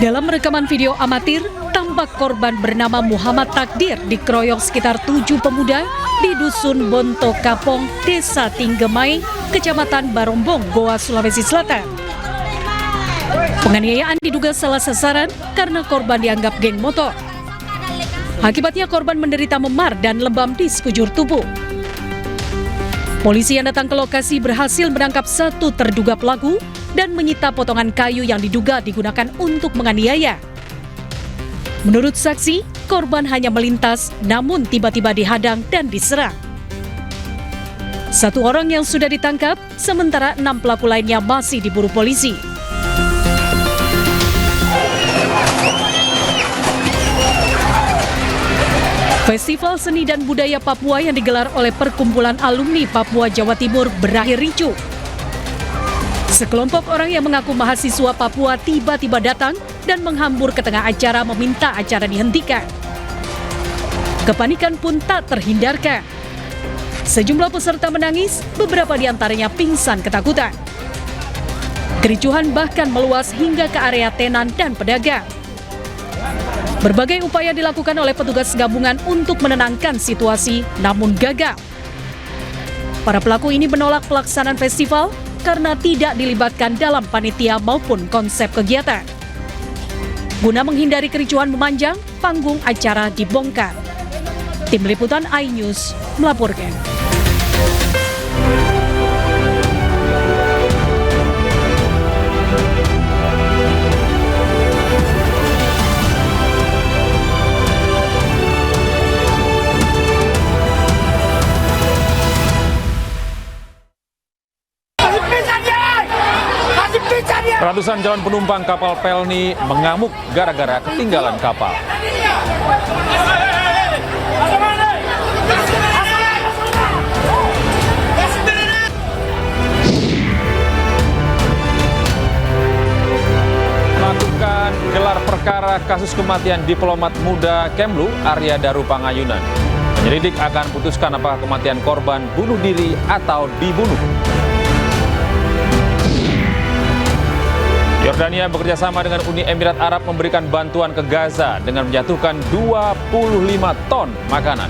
Dalam rekaman video amatir, tampak korban bernama Muhammad Takdir dikeroyok sekitar 7 pemuda di Dusun Bonto Kapong, Desa Tinggemai, Kecamatan Barombong, Goa, Sulawesi Selatan. Penganiayaan diduga salah sasaran karena korban dianggap geng motor. Akibatnya korban menderita memar dan lebam di sekujur tubuh. Polisi yang datang ke lokasi berhasil menangkap satu terduga pelaku dan menyita potongan kayu yang diduga digunakan untuk menganiaya. Menurut saksi, korban hanya melintas namun tiba-tiba dihadang dan diserang. Satu orang yang sudah ditangkap, sementara 6 pelaku lainnya masih diburu polisi. Festival Seni dan Budaya Papua yang digelar oleh Perkumpulan Alumni Papua Jawa Timur berakhir ricuh. Sekelompok orang yang mengaku mahasiswa Papua tiba-tiba datang dan menghambur ke tengah acara meminta acara dihentikan. Kepanikan pun tak terhindarkan. Sejumlah peserta menangis, beberapa di antaranya pingsan ketakutan. Kericuhan bahkan meluas hingga ke area tenan dan pedagang. Berbagai upaya dilakukan oleh petugas gabungan untuk menenangkan situasi, namun gagal. Para pelaku ini menolak pelaksanaan festival karena tidak dilibatkan dalam panitia maupun konsep kegiatan. Guna menghindari kericuhan memanjang, panggung acara dibongkar. Tim Liputan iNews melaporkan. Ratusan calon penumpang kapal Pelni mengamuk gara-gara ketinggalan kapal. Melakukan gelar perkara kasus kematian diplomat muda Kemlu Arya Daru Pangayunan. Penyelidik akan putuskan apakah kematian korban bunuh diri atau dibunuh. Yordania bekerjasama dengan Uni Emirat Arab memberikan bantuan ke Gaza dengan menjatuhkan 25 ton makanan.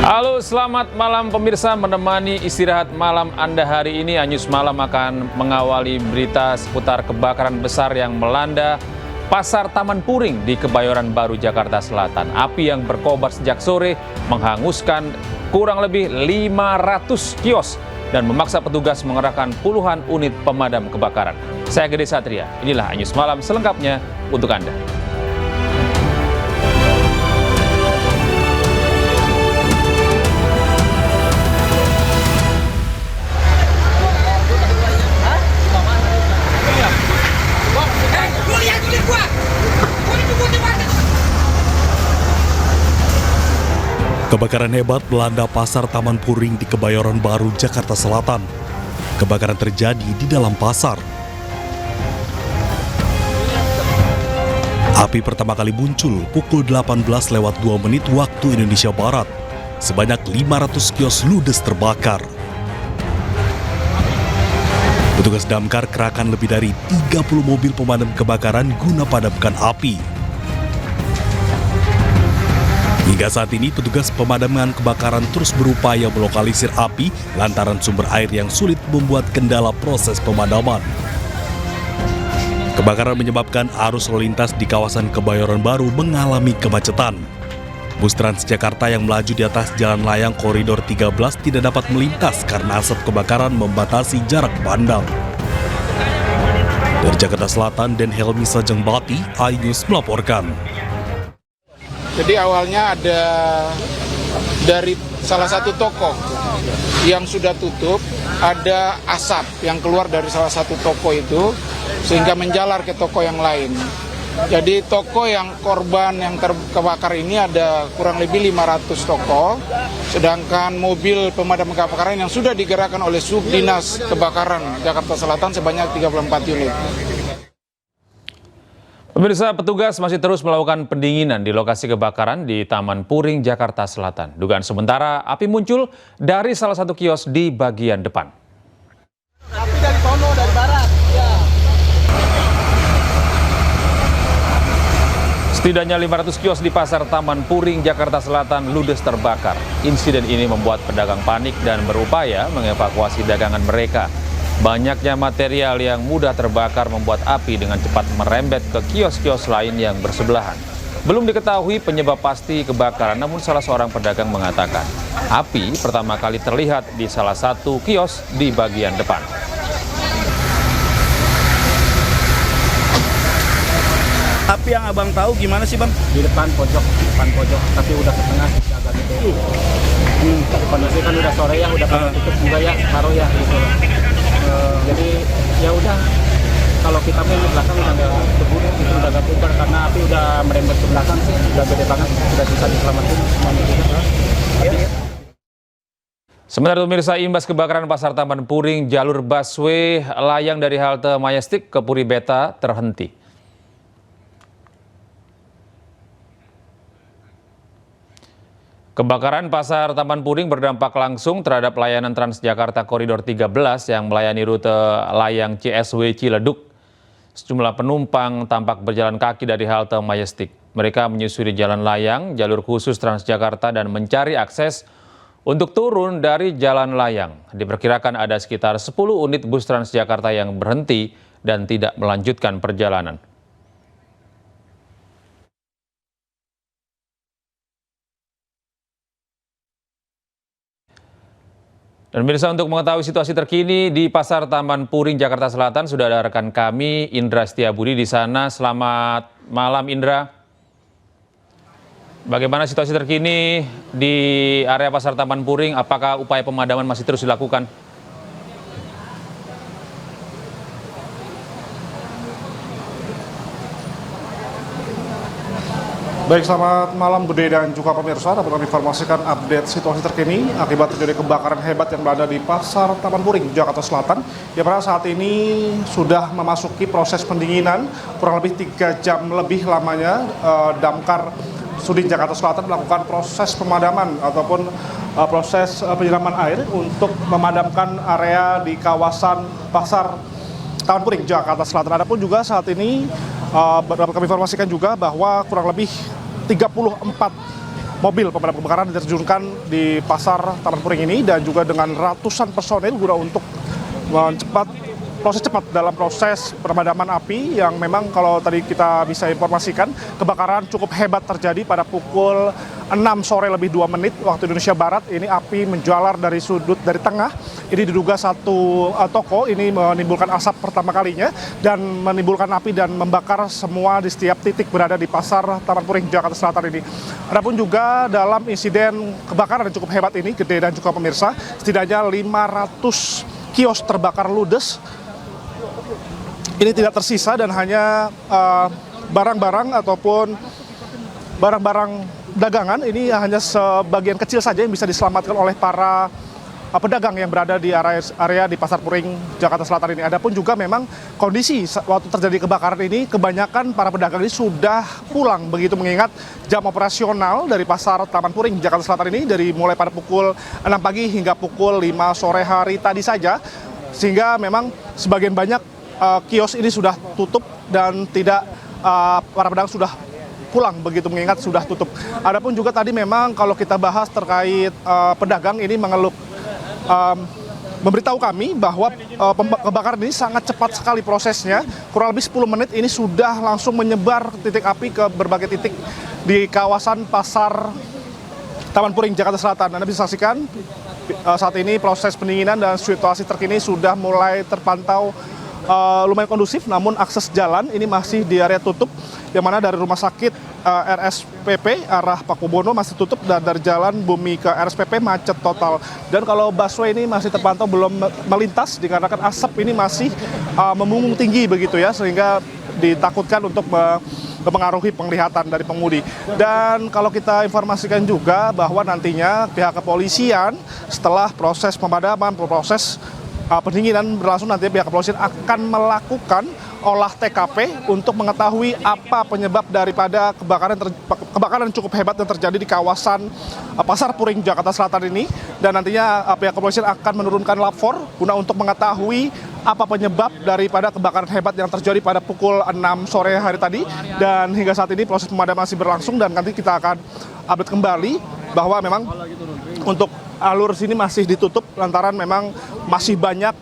Halo, selamat malam pemirsa, menemani istirahat malam Anda hari ini. iNews Malam akan mengawali berita seputar kebakaran besar yang melanda Pasar Taman Puring di Kebayoran Baru, Jakarta Selatan. Api yang berkobar sejak sore menghanguskan kurang lebih 500 kios dan memaksa petugas mengerahkan puluhan unit pemadam kebakaran. Saya Gede Satria, inilah iNews Malam selengkapnya untuk Anda. Kebakaran hebat melanda Pasar Taman Puring di Kebayoran Baru, Jakarta Selatan. Kebakaran terjadi di dalam pasar. Api pertama kali muncul pukul 18:02 waktu Indonesia Barat. Sebanyak 500 kios ludes terbakar. Petugas damkar kerahkan lebih dari 30 mobil pemadam kebakaran guna padamkan api. Hingga saat ini, petugas pemadaman kebakaran terus berupaya melokalisir api lantaran sumber air yang sulit membuat kendala proses pemadaman. Kebakaran menyebabkan arus lalu lintas di kawasan Kebayoran Baru mengalami kemacetan. Bus Transjakarta yang melaju di atas jalan layang koridor 13 tidak dapat melintas karena asap kebakaran membatasi jarak pandang. Dari Jakarta Selatan, Dan Helmi Sajengbati, iNews melaporkan. Jadi awalnya ada dari salah satu toko yang sudah tutup, ada asap yang keluar dari salah satu toko itu sehingga menjalar ke toko yang lain. Jadi toko yang korban yang terbakar ini ada kurang lebih 500 toko, sedangkan mobil pemadam kebakaran yang sudah digerakkan oleh Subdinas Kebakaran Jakarta Selatan sebanyak 34 unit. Pemirsa, petugas masih terus melakukan pendinginan di lokasi kebakaran di Taman Puring, Jakarta Selatan. Dugaan sementara api muncul dari salah satu kios di bagian depan. Api dari sono, dari barat. Ya. Setidaknya 500 kios di Pasar Taman Puring, Jakarta Selatan ludes terbakar. Insiden ini membuat pedagang panik dan berupaya mengevakuasi dagangan mereka. Banyaknya material yang mudah terbakar membuat api dengan cepat merembet ke kios-kios lain yang bersebelahan. Belum diketahui penyebab pasti kebakaran, namun salah seorang pedagang mengatakan api pertama kali terlihat di salah satu kios di bagian depan. Api yang abang tahu gimana sih bang? Di depan pojok, tapi udah setengah agak gede. Tapi kondisi kan udah sore ya, udah pada tutup juga ya, separuh ya gitu. Jadi ya udah, kalau kita main di belakang udah nggak keburu, itu udah nggak bubar karena api udah merembet ke belakang sih, udah gede banget, sudah bisa diselamatin semuanya juga. Sementara itu pemirsa, imbas kebakaran Pasar Taman Puring, jalur busway layang dari halte Majestic ke Puri Beta terhenti. Kebakaran Pasar Taman Puring berdampak langsung terhadap layanan Transjakarta Koridor 13 yang melayani rute layang CSW Ciledug. Sejumlah penumpang tampak berjalan kaki dari halte Majestic. Mereka menyusuri jalan layang, jalur khusus Transjakarta dan mencari akses untuk turun dari jalan layang. Diperkirakan ada sekitar 10 unit bus Transjakarta yang berhenti dan tidak melanjutkan perjalanan. Dan pemirsa, untuk mengetahui situasi terkini di Pasar Taman Puring, Jakarta Selatan, sudah ada rekan kami Indra Setiabudi di sana. Selamat malam Indra. Bagaimana situasi terkini di area Pasar Taman Puring? Apakah upaya pemadaman masih terus dilakukan? Baik, selamat malam Bude dan juga pemirsa. Dapat kami informasikan update situasi terkini akibat terjadi kebakaran hebat yang berada di Pasar Taman Puring, Jakarta Selatan. Yang pada saat ini sudah memasuki proses pendinginan, kurang lebih 3 jam lebih lamanya. Damkar Sudin Jakarta Selatan melakukan proses pemadaman ataupun proses penyiraman air untuk memadamkan area di kawasan Pasar Taman Puring, Jakarta Selatan. Adapun juga saat ini dapat kami informasikan juga bahwa kurang lebih 34 mobil pemadam kebakaran diterjunkan di Pasar Taman Puring ini dan juga dengan ratusan personil guna untuk proses cepat dalam proses pemadaman api yang memang kalau tadi kita bisa informasikan kebakaran cukup hebat terjadi pada pukul 6 sore lebih 2 menit waktu Indonesia Barat. Ini api menjalar dari dari tengah. Ini diduga satu toko ini menimbulkan asap pertama kalinya dan menimbulkan api dan membakar semua di setiap titik berada di Pasar Taman Puring, Jakarta Selatan ini. Adapun juga dalam insiden kebakaran yang cukup hebat ini, gede dan juga pemirsa, setidaknya 500 kios terbakar ludes. Ini tidak tersisa dan hanya barang-barang ataupun barang-barang dagangan ini hanya sebagian kecil saja yang bisa diselamatkan oleh para pedagang yang berada di area di Pasar Puring, Jakarta Selatan ini. Adapun juga memang kondisi waktu terjadi kebakaran ini kebanyakan para pedagang ini sudah pulang, begitu mengingat jam operasional dari Pasar Taman Puring, Jakarta Selatan ini dari mulai pada pukul 6 pagi hingga pukul 5 sore hari tadi saja, sehingga memang sebagian banyak kios ini sudah tutup dan tidak para pedagang sudah pulang, begitu mengingat sudah tutup. Adapun juga tadi memang kalau kita bahas terkait pedagang ini memberitahu kami bahwa kebakaran ini sangat cepat sekali prosesnya. Kurang lebih 10 menit ini sudah langsung menyebar titik api ke berbagai titik di kawasan Pasar Taman Puring, Jakarta Selatan. Anda bisa saksikan saat ini proses pendinginan dan situasi terkini sudah mulai terpantau lumayan kondusif, namun akses jalan ini masih di area tutup, yang mana dari rumah sakit RSPP arah Pakubono masih tutup dan dari jalan Bumi ke RSPP macet total. Dan kalau busway ini masih terpantau belum melintas dikarenakan asap ini masih memungung tinggi begitu ya, sehingga ditakutkan untuk mempengaruhi penglihatan dari pengemudi. Dan kalau kita informasikan juga bahwa nantinya pihak kepolisian setelah proses pemadaman, proses pendinginan berlangsung, nanti pihak kepolisian akan melakukan olah TKP untuk mengetahui apa penyebab daripada kebakaran cukup hebat yang terjadi di kawasan Pasar Puring, Jakarta Selatan ini. Dan nantinya pihak kepolisian akan menurunkan lap 4 guna untuk mengetahui apa penyebab daripada kebakaran hebat yang terjadi pada pukul 6 sore hari tadi. Dan hingga saat ini proses pemadaman masih berlangsung dan nanti kita akan update kembali bahwa memang untuk alur sini masih ditutup lantaran memang masih banyak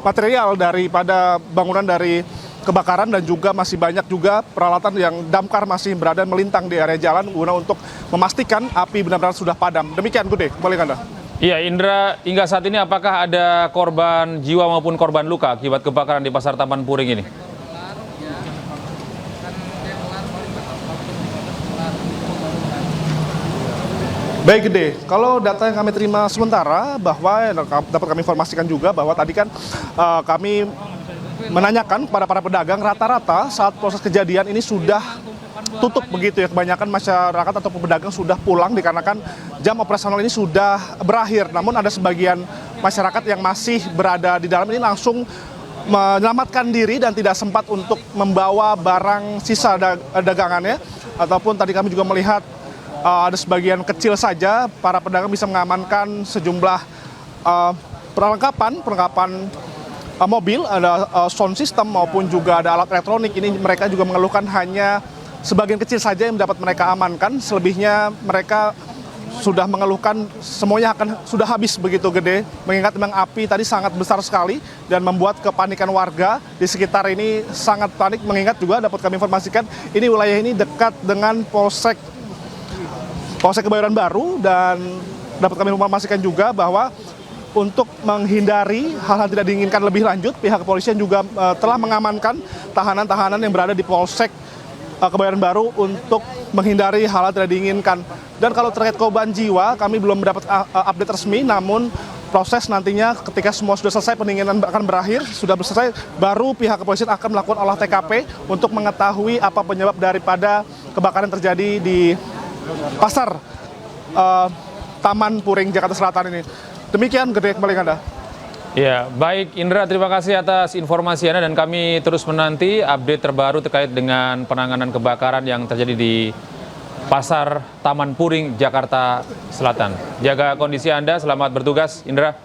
material daripada bangunan dari kebakaran dan juga masih banyak juga peralatan yang damkar masih berada melintang di area jalan guna untuk memastikan api benar-benar sudah padam. Demikian, Gude, kembali ke Anda. Iya, Indra, hingga saat ini apakah ada korban jiwa maupun korban luka akibat kebakaran di Pasar Taman Puring ini? Baik, Gede. Kalau data yang kami terima sementara bahwa dapat kami informasikan juga bahwa tadi kan kami menanyakan kepada para pedagang rata-rata saat proses kejadian ini sudah tutup begitu ya. Kebanyakan masyarakat atau pedagang sudah pulang dikarenakan jam operasional ini sudah berakhir. Namun ada sebagian masyarakat yang masih berada di dalam ini langsung menyelamatkan diri dan tidak sempat untuk membawa barang sisa dagangannya. Ataupun tadi kami juga melihat ada sebagian kecil saja para pedagang bisa mengamankan sejumlah perlengkapan mobil, ada sound system maupun juga ada alat elektronik. Ini mereka juga mengeluhkan hanya sebagian kecil saja yang dapat mereka amankan. Selebihnya mereka sudah mengeluhkan semuanya sudah habis begitu, Gede. Mengingat memang api tadi sangat besar sekali dan membuat kepanikan warga di sekitar ini sangat panik. Mengingat juga dapat kami informasikan ini wilayah ini dekat dengan Polsek Kebayoran Baru dan dapat kami informasikan juga bahwa untuk menghindari hal-hal tidak diinginkan lebih lanjut, pihak kepolisian juga telah mengamankan tahanan-tahanan yang berada di Polsek Kebayoran Baru untuk menghindari hal-hal tidak diinginkan. Dan kalau terkait korban jiwa, kami belum mendapat update resmi, namun proses nantinya ketika semua sudah selesai, pendinginan akan berakhir, sudah selesai, baru pihak kepolisian akan melakukan olah TKP untuk mengetahui apa penyebab daripada kebakaran terjadi di Pasar Taman Puring, Jakarta Selatan ini. Demikian, Gede, kembali ke Anda. Ya, baik Indra, terima kasih atas informasi Anda dan kami terus menanti update terbaru terkait dengan penanganan kebakaran yang terjadi di Pasar Taman Puring, Jakarta Selatan. Jaga kondisi Anda, selamat bertugas, Indra.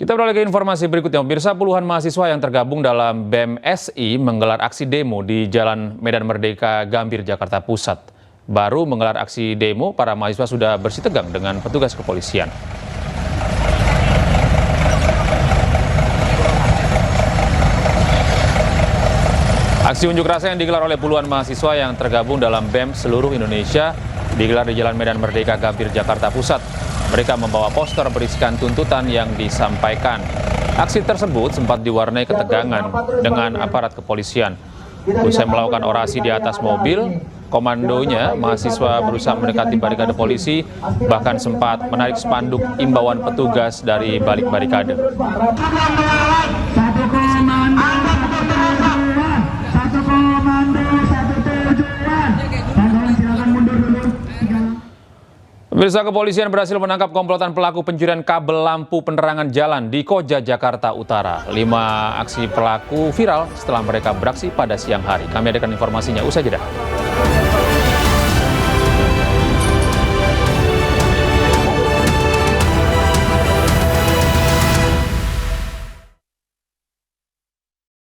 Kita beralih ke informasi berikutnya. Pemirsa, puluhan mahasiswa yang tergabung dalam BEM SI menggelar aksi demo di Jalan Medan Merdeka Gambir, Jakarta Pusat. Baru menggelar aksi demo, para mahasiswa sudah bersitegang dengan petugas kepolisian. Aksi unjuk rasa yang digelar oleh puluhan mahasiswa yang tergabung dalam BEM seluruh Indonesia digelar di Jalan Medan Merdeka Gambir, Jakarta Pusat. Mereka membawa poster berisikan tuntutan yang disampaikan. Aksi tersebut sempat diwarnai ketegangan dengan aparat kepolisian. Usai melakukan orasi di atas mobil, komandonya mahasiswa berusaha mendekati barikade polisi, bahkan sempat menarik spanduk imbauan petugas dari balik barikade. Pemirsa, kepolisian berhasil menangkap komplotan pelaku pencurian kabel lampu penerangan jalan di Koja, Jakarta Utara. 5 aksi pelaku viral setelah mereka beraksi pada siang hari. Kami adakan informasinya usai jeda.